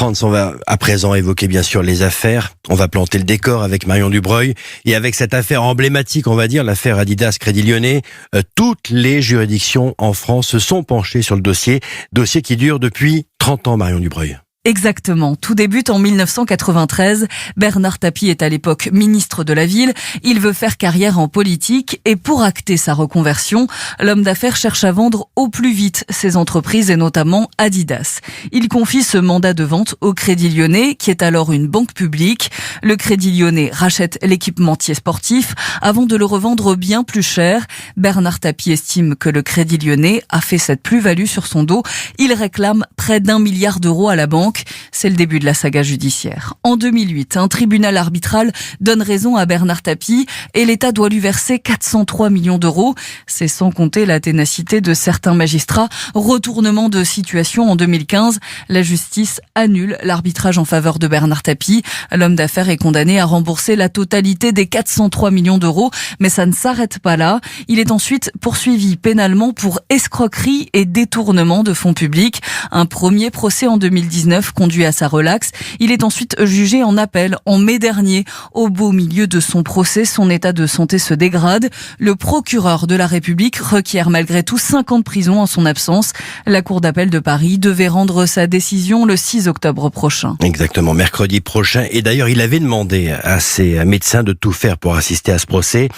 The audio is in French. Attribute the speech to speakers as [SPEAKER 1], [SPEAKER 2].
[SPEAKER 1] Franz, on va à présent évoquer bien sûr les affaires. On va planter le décor avec Marion Dubreuil. Et avec cette affaire emblématique, on va dire, l'affaire Adidas Crédit Lyonnais, toutes les juridictions en France se sont penchées sur le dossier qui dure depuis 30 ans, Marion Dubreuil.
[SPEAKER 2] Exactement. Tout débute en 1993. Bernard Tapie est à l'époque ministre de la Ville. Il veut faire carrière en politique et pour acter sa reconversion, l'homme d'affaires cherche à vendre au plus vite ses entreprises et notamment Adidas. Il confie ce mandat de vente au Crédit Lyonnais, qui est alors une banque publique. Le Crédit Lyonnais rachète l'équipementier sportif avant de le revendre bien plus cher. Bernard Tapie estime que le Crédit Lyonnais a fait cette plus-value sur son dos. Il réclame près d'1 milliard d'euros à la banque. C'est le début de la saga judiciaire. En 2008, un tribunal arbitral donne raison à Bernard Tapie et l'État doit lui verser 403 millions d'euros. C'est sans compter la ténacité de certains magistrats. Retournement de situation en 2015. La justice annule l'arbitrage en faveur de Bernard Tapie. L'homme d'affaires est condamné à rembourser la totalité des 403 millions d'euros. Mais ça ne s'arrête pas là. Il est ensuite poursuivi pénalement pour escroquerie et détournement de fonds publics. Un premier procès en 2019 conduit à sa relaxe. Il est ensuite jugé en appel en mai dernier. Au beau milieu de son procès, son état de santé se dégrade. Le procureur de la République requiert malgré tout 5 ans de prison en son absence. La Cour d'appel de Paris devait rendre sa décision le 6 octobre prochain.
[SPEAKER 1] Exactement, mercredi prochain. Et d'ailleurs, il avait demandé à ses médecins de tout faire pour assister à ce procès.